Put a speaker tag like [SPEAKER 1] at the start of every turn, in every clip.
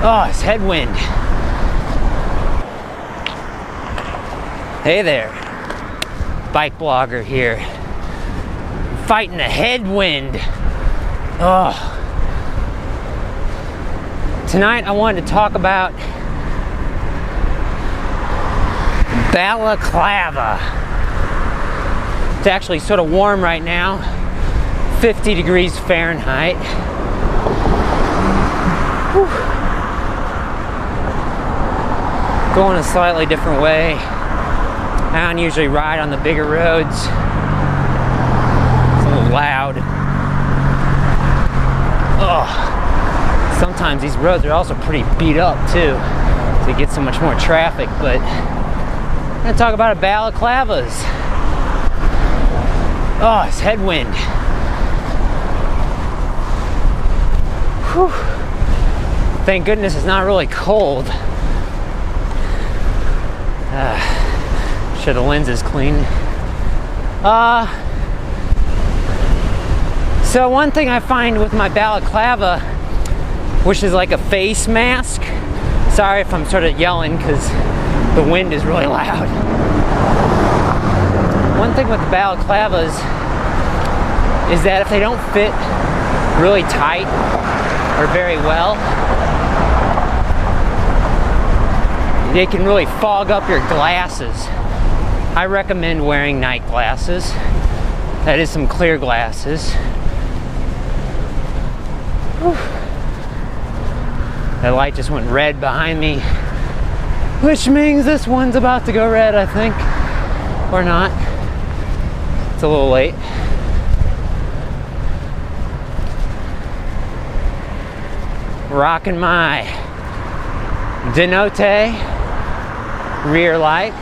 [SPEAKER 1] Oh, it's headwind. Hey there, BikeBlogger here. Fighting a headwind. Oh. Tonight I wanted to talk about Balaclava. It's actually sort of warm right now, 50 degrees Fahrenheit. Whew. Going a slightly different way. I don't usually ride on the bigger roads. It's a little loud. Oh. Sometimes these roads are also pretty beat up too, so you get so much more traffic. But I'm gonna talk about balaclavas. Oh, it's headwind. Whew. Thank goodness it's not really cold. Sure the lens is clean. So one thing I find with my balaclava, which is like a face mask. Sorry if I'm sort of yelling because the wind is really loud. One thing with the balaclavas is that if they don't fit really tight or very well, they can really fog up your glasses. I recommend wearing night glasses. That is some clear glasses. Whew. That light just went red behind me, which means this one's about to go red, I think. Or not. It's a little late. Rocking my Denote rear light.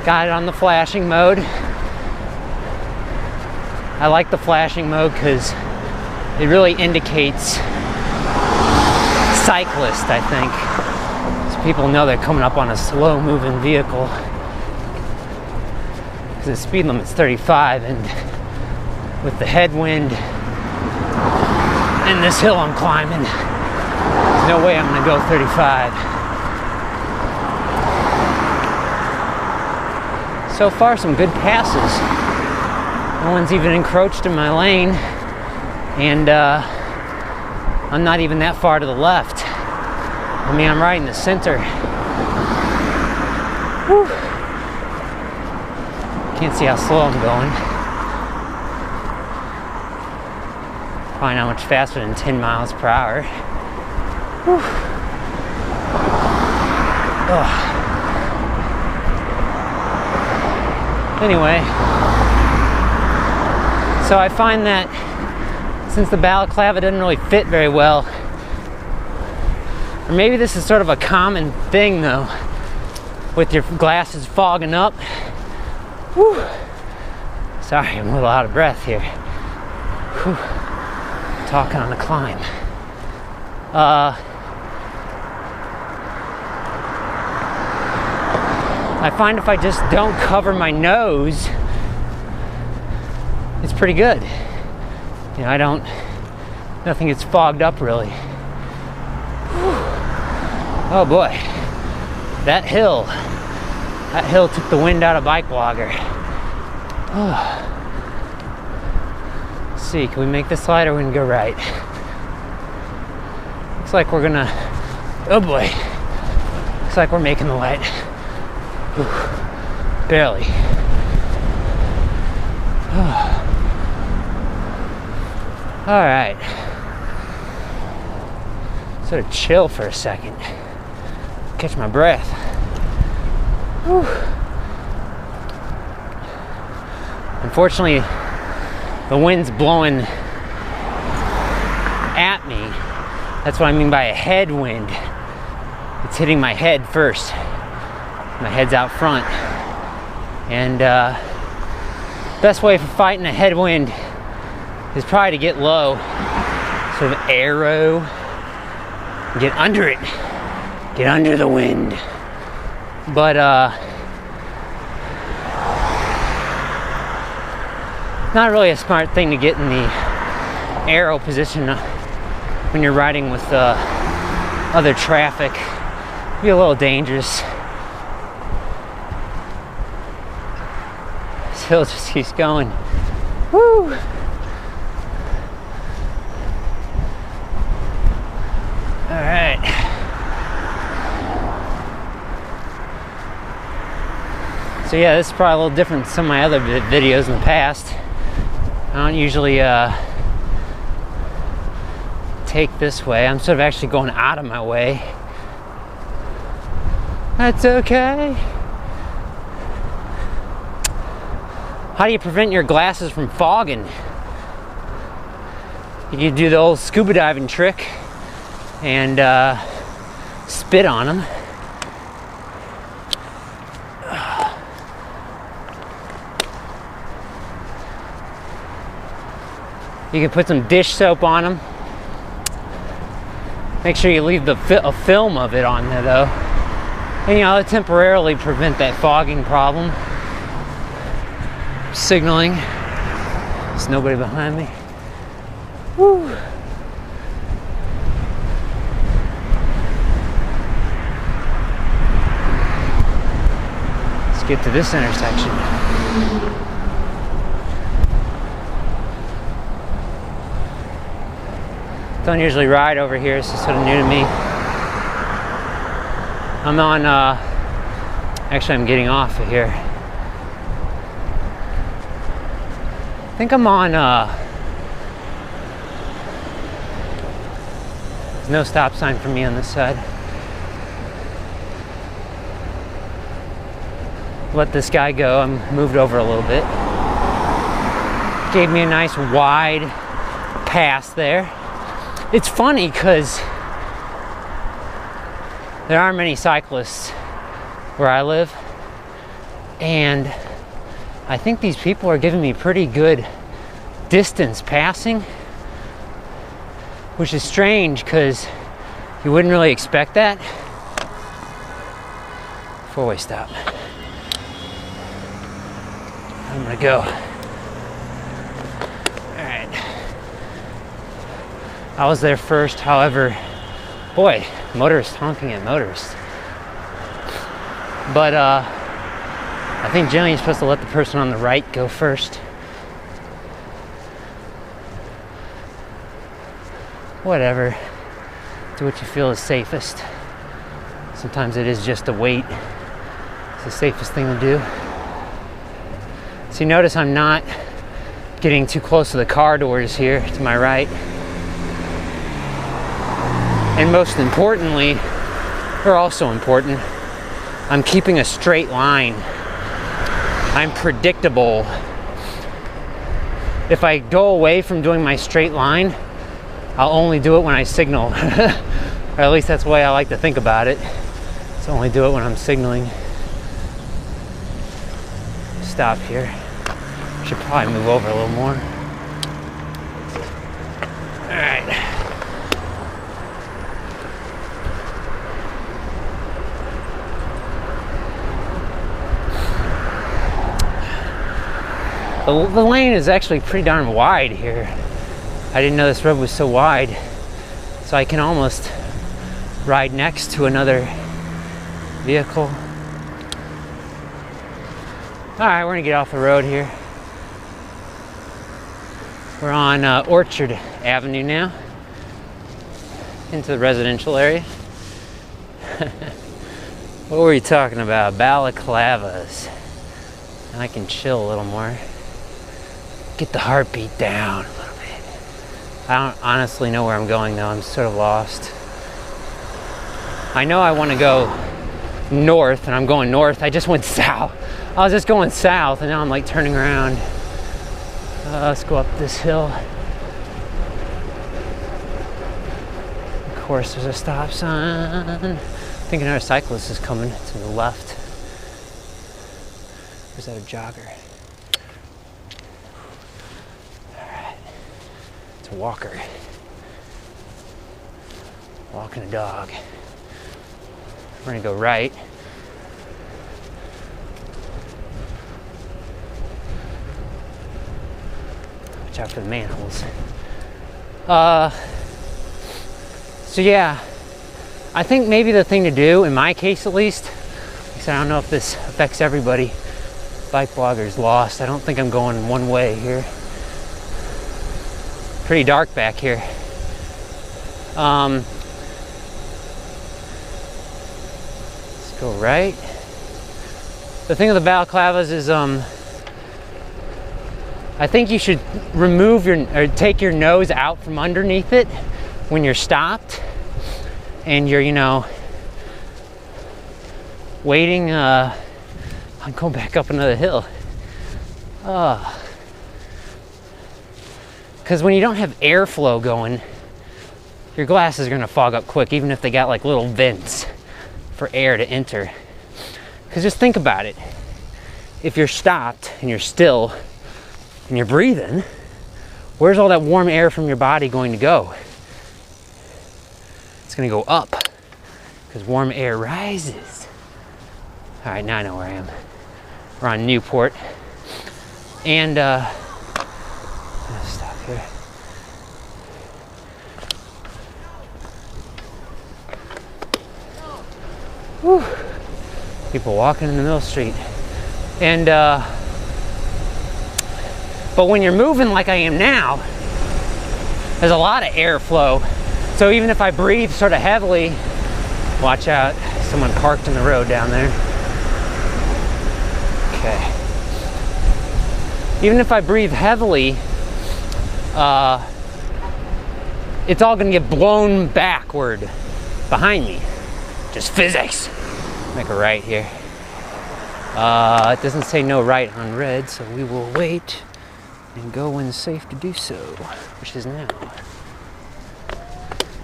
[SPEAKER 1] Got it on the flashing mode. I like the flashing mode because it really indicates cyclist, I think. So people know they're coming up on a slow moving vehicle. Because the speed limit's 35, and with the headwind and this hill I'm climbing, there's no way I'm gonna go 35. So far, some good passes. No one's even encroached in my lane, and I'm not even that far to the left. I mean, I'm right in the center. Whew. Can't see how slow I'm going. Probably not much faster than 10 miles per hour. Whew. Ugh. Anyway, so I find that since the balaclava doesn't really fit very well, or maybe this is sort of a common thing though, with your glasses fogging up. Whew. Sorry, I'm a little out of breath here. Whew. Talking on the climb. I find if I just don't cover my nose, it's pretty good. You know, nothing gets fogged up really. Whew. Oh boy, that hill took the wind out of BikeBlogger. Oh. Let's see, can we make this slide or we can go right? Looks like we're gonna, oh boy. Looks like we're making the light. Whew. Barely. All right. Sort of chill for a second. Catch my breath. Whew. Unfortunately, the wind's blowing at me. That's what I mean by a headwind. It's hitting my head first. My head's out front. And best way for fighting a headwind is probably to get low, sort of arrow, get under it, get under the wind. But not really a smart thing to get in the arrow position when you're riding with other traffic. It'd be a little dangerous. This hill just keeps going. Woo! All right. So yeah, this is probably a little different from some of my other videos in the past. I don't usually take this way. I'm sort of actually going out of my way. That's okay. How do you prevent your glasses from fogging? You can do the old scuba diving trick and spit on them. You can put some dish soap on them. Make sure you leave a film of it on there though. And you know, it'll temporarily prevent that fogging problem. Signaling. There's nobody behind me. Woo. Let's get to this intersection. Don't usually ride over here, it's just sort of new to me. I'm on, actually I'm getting off of here. I think I'm on, there's no stop sign for me on this side. Let this guy go, I'm moved over a little bit. Gave me a nice wide pass there. It's funny because there aren't many cyclists where I live, and I think these people are giving me pretty good distance passing, which is strange because you wouldn't really expect that. Four-way stop. I'm gonna go. I was there first, however, boy, motorists honking at motorists. But I think generally you're supposed to let the person on the right go first. Whatever, do what you feel is safest. Sometimes it is just to wait. It's the safest thing to do. So you notice I'm not getting too close to the car doors here to my right. And most importantly, or also important, I'm keeping a straight line. I'm predictable. If I go away from doing my straight line, I'll only do it when I signal. Or at least that's the way I like to think about it. So only do it when I'm signaling. Stop here. Should probably move over a little more. All right. The lane is actually pretty darn wide here. I didn't know this road was so wide. So I can almost ride next to another vehicle. Alright, we're gonna get off the road here. We're on Orchard Avenue now. Into the residential area. What were you talking about? Balaclavas. And I can chill a little more. Get the heartbeat down a little bit. I don't honestly know where I'm going though. I'm sort of lost. I know I want to go north and I'm going north. I just went south. I was just going south and now I'm like turning around. Let's go up this hill. Of course there's a stop sign. I think another cyclist is coming to the left. Or is that a jogger? A walker. Walking a dog. We're gonna go right. Watch out for the manholes. So yeah, I think maybe the thing to do, in my case at least, because I don't know if this affects everybody, BikeBlogger's lost. I don't think I'm going one way here. Pretty dark back here. Let's go right. The thing with the balaclavas is, I think you should remove or take your nose out from underneath it when you're stopped and you're, you know, waiting. I'm going back up another hill. Because when you don't have airflow going, your glasses are going to fog up quick, even if they got like little vents for air to enter. Because just think about it. If you're stopped and you're still and you're breathing, where's all that warm air from your body going to go? It's going to go up because warm air rises. All right, now I know where I am. We're on Newport. And, let's stop here. Whew. People walking in the middle of the street. And, but when you're moving like I am now, there's a lot of airflow. So even if I breathe sort of heavily, watch out, someone parked in the road down there. Okay. Even if I breathe heavily, it's all gonna get blown backward behind me. Just physics. Make a right here. It doesn't say no right on red, so we will wait and go when it's safe to do so, which is now.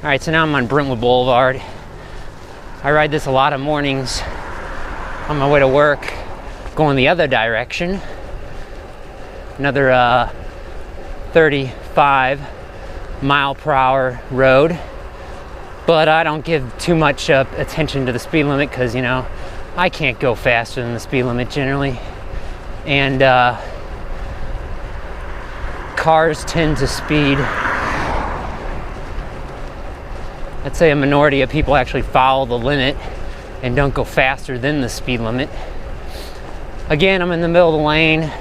[SPEAKER 1] All right, so now I'm on Brentwood Boulevard. I ride this a lot of mornings on my way to work, going the other direction. Another 35 mile per hour road. But I don't give too much attention to the speed limit because, you know, I can't go faster than the speed limit generally. And cars tend to speed. I'd say a minority of people actually follow the limit and don't go faster than the speed limit. Again, I'm in the middle of the lane.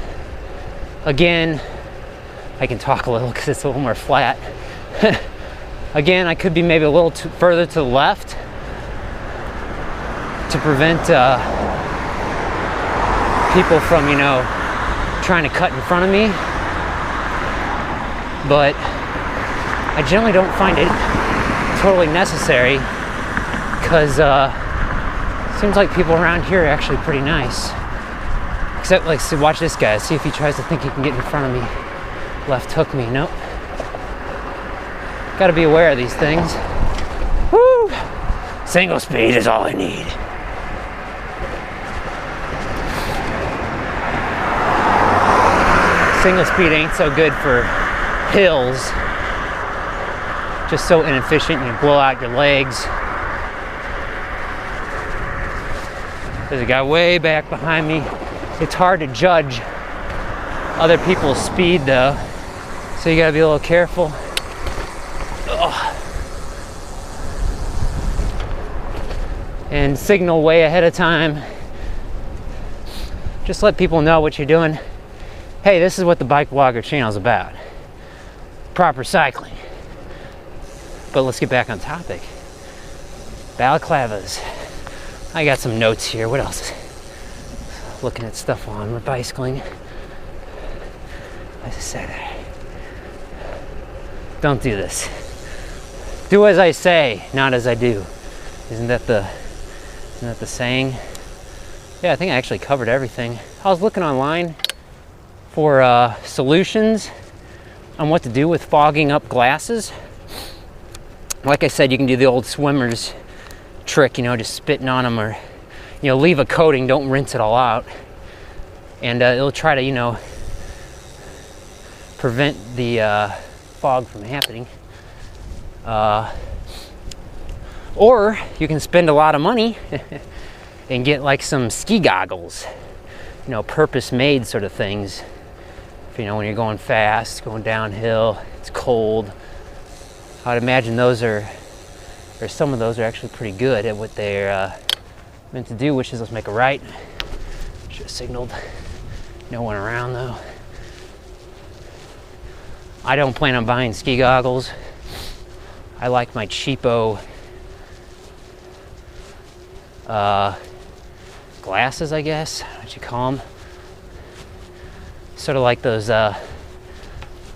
[SPEAKER 1] Again, I can talk a little because it's a little more flat. Again, I could be maybe a little further to the left to prevent people from, you know, trying to cut in front of me. But I generally don't find it totally necessary because it seems like people around here are actually pretty nice. Except, like, so watch this guy. See if he tries to think he can get in front of me. Left hook me. Nope. Got to be aware of these things. Woo! Single speed is all I need. Single speed ain't so good for hills. Just so inefficient, you blow out your legs. There's a guy way back behind me. It's hard to judge other people's speed though, so you gotta be a little careful. Ugh. And signal way ahead of time. Just let people know what you're doing. Hey, this is what the BikeBlogger channel is about. Proper cycling. But let's get back on topic. Balaclavas. I got some notes here. What else? Looking at stuff while we're bicycling. As I said, don't do this. Do as I say, not as I do. Isn't that the saying? Yeah, I think I actually covered everything. I was looking online for solutions on what to do with fogging up glasses. Like I said, you can do the old swimmer's trick, you know, just spitting on them, or, you know, leave a coating, don't rinse it all out, and it'll try to, you know, prevent the fog from happening. Or you can spend a lot of money and get like some ski goggles, you know, purpose-made sort of things. If, you know, when you're going fast, going downhill, it's cold. I'd imagine those are or some of those are actually pretty good at what they're meant to do, which is let's make a right. Should have signaled. No one around though. I don't plan on buying ski goggles. I like my cheapo glasses, I guess, what you call them. Sort of like those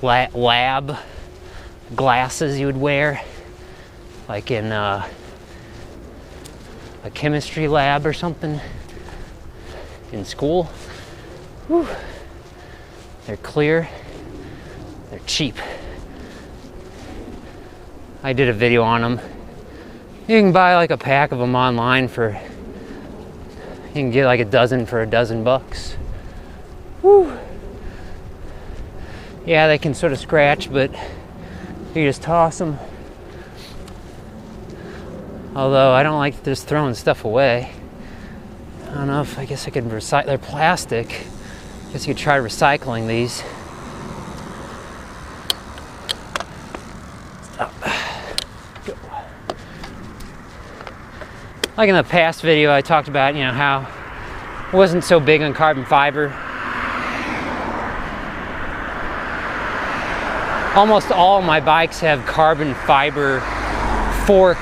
[SPEAKER 1] lab glasses you would wear, like in a chemistry lab or something in school. Whew. They're clear, they're cheap. I did a video on them. You can buy like a pack of them online for, you can get like a dozen for $12. Whew. Yeah, they can sort of scratch, but you just toss them. Although I don't like just throwing stuff away. I don't know if, I guess I could recycle, they're plastic. I guess you could try recycling these. Stop. Go. Like in the past video, I talked about, you know, how I wasn't so big on carbon fiber. Almost all my bikes have carbon fiber fork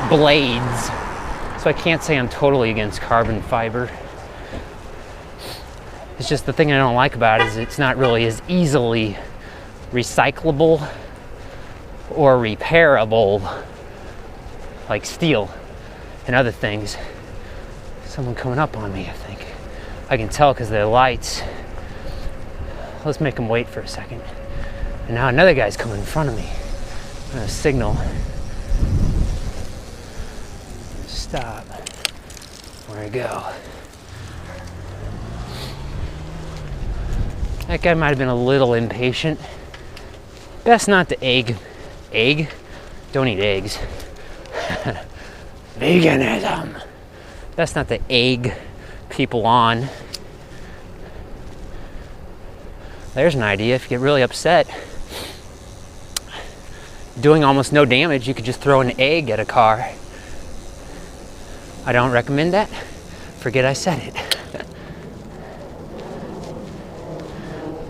[SPEAKER 1] blades, so I can't say I'm totally against carbon fiber. It's just the thing I don't like about it is it's not really as easily recyclable or repairable like steel and other things. Someone coming up on me, I think. I can tell because of their lights. Let's make them wait for a second. And now another guy's coming in front of me. I'm gonna signal. Stop. Where to go? That guy might have been a little impatient. Best not to egg. Egg? Don't eat eggs. Veganism. Best not to egg people on. There's an idea. If you get really upset, doing almost no damage, you could just throw an egg at a car. I don't recommend that. Forget I said it.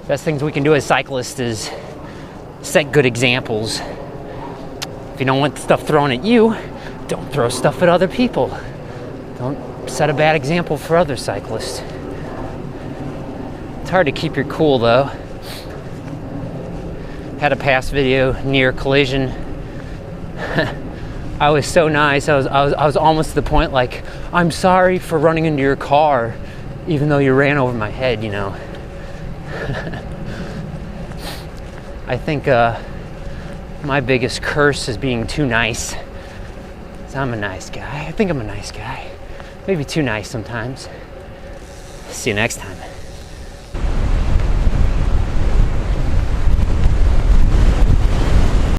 [SPEAKER 1] Best things we can do as cyclists is set good examples. If you don't want stuff thrown at you, don't throw stuff at other people. Don't set a bad example for other cyclists. It's hard to keep your cool though. Had a past video near collision. I was so nice. I was almost to the point like, I'm sorry for running into your car, even though you ran over my head, you know. I think my biggest curse is being too nice. 'Cause I'm a nice guy. I think I'm a nice guy. Maybe too nice sometimes. See you next time.